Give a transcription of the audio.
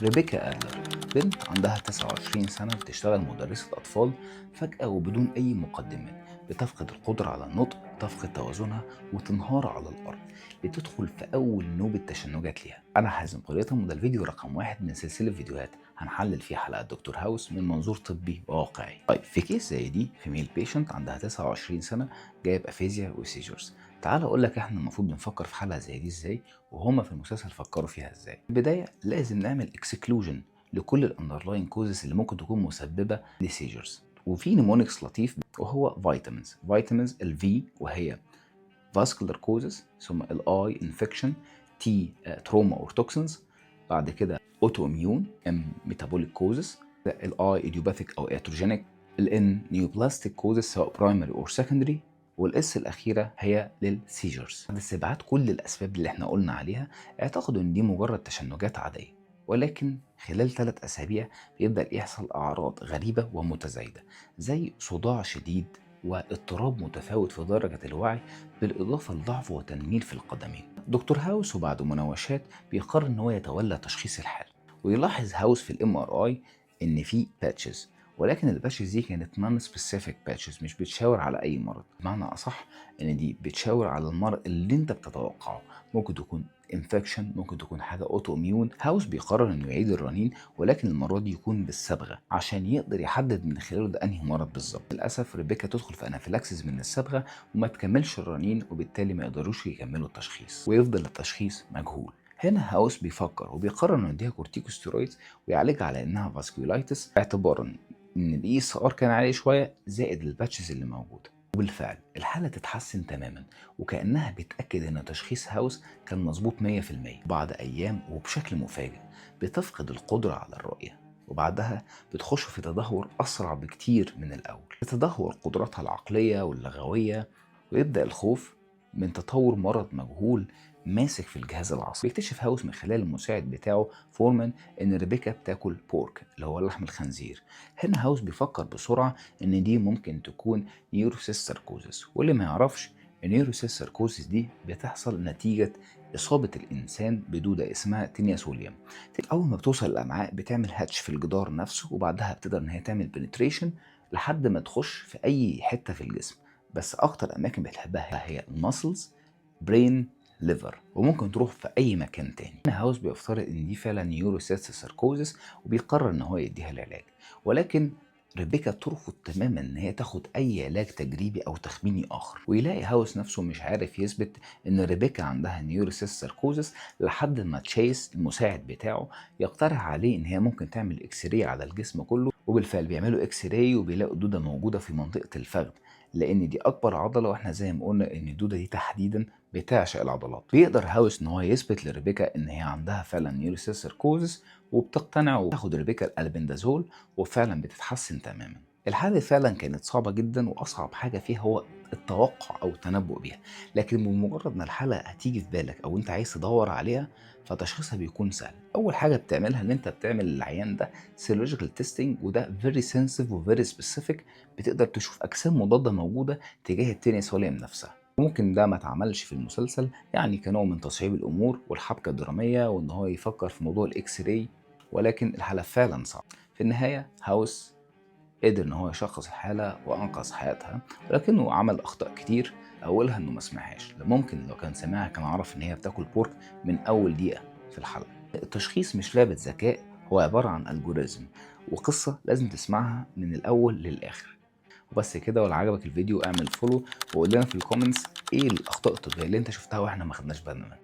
ريبيكا آدلر بنت عندها 29 سنة بتشتغل مدرسة أطفال. فجأة وبدون أي مقدمات بتفقد القدرة على النطق، تفقد توازنها وتنهار على الأرض. بتدخل في أول نوبة تشنجات ليها. أنا حازم قريتم، وده الفيديو رقم واحد من سلسلة فيديوهات هنحلل فيها حلقات دكتور هاوس من منظور طبي وواقعي. طيب، في كيس زي دي في ميل بيشنت عندها 29 سنة جايب أفيزيا وسيجرز. تعال أقول لك إحنا المفروض بنفكر في حلقة زي دي إزاي، وهما في المسلسل فكروا فيها إزاي. في البداية لازم نعمل اكسكلوجن لكل الاندرلاين كوزز اللي ممكن تكون مسببه لسيجرز. وفي نيمونكس لطيف وهو فيتامينز الفي وهي فاسكولار كوزز، ثم الاي انفكشن، تي تروما اور توكسنز، بعد كده اوتو اميون، ام ميتابوليك كوزز، الاي ايديوباثيك او اتروجينيك، الان نيوبلاستيك كوزز سواء برايمري اور سكندري، والاس الاخيره هي للسيجرز. بعد استبعاد كل الاسباب اللي احنا قلنا عليها، اعتقدوا ان دي مجرد تشنجات عاديه، ولكن خلال 3 أسابيع بيبدأ يحصل أعراض غريبة ومتزايدة زي صداع شديد واضطراب متفاوت في درجة الوعي، بالإضافة لضعف وتنميل في القدمين. دكتور هاوس وبعد مناوشات بيقرر إن هو يتولى تشخيص الحالة، ويلاحظ هاوس في الام ار اي إن في باتشز، ولكن الباتشز دي كانت نون سبيسيفيك باتشز، مش بتشاور على أي مرض. بمعنى أصح إن دي بتشاور على المرض اللي أنت بتتوقعه. ممكن تكون انفكشن، ممكن تكون حاجه اوتو اميون. هاوس بيقرر انه يعيد الرنين، ولكن المره دي يكون بالصبغه عشان يقدر يحدد من خلاله ده انهي مرض بالظبط. للاسف ريبيكا تدخل في انافيلاكسيس من الصبغه وما تكملش الرنين، وبالتالي ما يقدروش يكملوا التشخيص ويفضل التشخيص مجهول. هنا هاوس بيفكر وبيقرر انه يديها كورتيكوستيرويدز ويعالجها على انها فاسكولايتس، اعتبارا ان الاي اس ار كان عالي شويه زائد الباتشز اللي موجوده. وبالفعل الحالة تتحسن تماما، وكأنها بتأكد ان تشخيص هاوس كان مظبوط 100%. بعد أيام وبشكل مفاجئ بتفقد القدرة على الرؤية، وبعدها بتخش في تدهور أسرع بكتير من الأول، تتدهور قدراتها العقلية واللغوية، ويبدأ الخوف من تطور مرض مجهول ماسك في الجهاز العصبي. بيكتشف هاوس من خلال المساعد بتاعه فورمان ان ريبيكا بتاكل بورك اللي هو لحم الخنزير. هنا هاوس بيفكر بسرعة ان دي ممكن تكون نيوروسيستركوزس، واللي ما يعرفش النيوروسيستركوزس دي بتحصل نتيجة إصابة الإنسان بدودة اسمها تينيا سوليوم. أول ما بتوصل الأمعاء بتعمل هاتش في الجدار نفسه، وبعدها بتقدر إن هي تعمل بنتريشن لحد ما تخش في أي حتة في الجسم. بس أكتر أماكن بتحبها هي الماسلز، برين، ليفر، وممكن تروح في أي مكان تاني. هنا هاوس بيفترض إن دي فعلا نيوروسيستركوزس، وبيقرر إن هو يديها العلاج، ولكن ريبيكا ترفض تماما ان هي تاخد اي علاج تجريبي او تخميني اخر. ويلاقي هاوس نفسه مش عارف يثبت ان ريبيكا عندها نيوروسيستركوزس لحد ما تشيس المساعد بتاعه يقترح عليه ان هي ممكن تعمل اكس راي على الجسم كله. وبالفعل بيعملوا اكس راي وبيلاقوا دوده موجوده في منطقه الفخذ، لان دي اكبر عضله، واحنا زي ما قلنا ان الدوده دي تحديدا بتعشق العضلات. بيقدر هاوس ان هو يثبت لريبيكا ان هي عندها فعلا نيوروسيستركوزس، وبتقتنع وتاخد ريبيكا الالبندازول، وفعلا بتتحسن تماما. الحالة فعلا كانت صعبة جدا، وأصعب حاجة فيها هو التوقع أو التنبؤ بيها، لكن بمجرد ما الحالة هتيجي في بالك أو أنت عايز تدور عليها فتشخيصها بيكون سهل. أول حاجة بتعملها إن أنت بتعمل للعيان ده سيرولوجيكال تيستنج، وده فيري سنسيف وفيري سبيسيفيك. بتقدر تشوف أجسام مضادة موجودة تجاه التينيا سوليوم نفسها. ممكن ده ما اتعملش في المسلسل، يعني كنوع من تصعيب الأمور والحبكة الدرامية، وإن هو يفكر في موضوع الإكس راي، ولكن الحالة فعلا صعبة. في النهاية هاوس قدر ان هو يشخص الحالة وانقذ حياتها، ولكنه عمل اخطاء كتير. اولها انه ما سمعهاش، ممكن لو كان سمعها كان عرف ان هي بتاكل بورك من اول دقيقة في الحلقة. التشخيص مش لعبة ذكاء، هو عبارة عن الجوريزم وقصة لازم تسمعها من الاول للاخر. وبس كده. ولو عجبك الفيديو اعمل فولو وقول لنا في الكومنتس ايه الاخطاء الطبية اللي انت شفتها واحنا ما خدناش بالنا منها.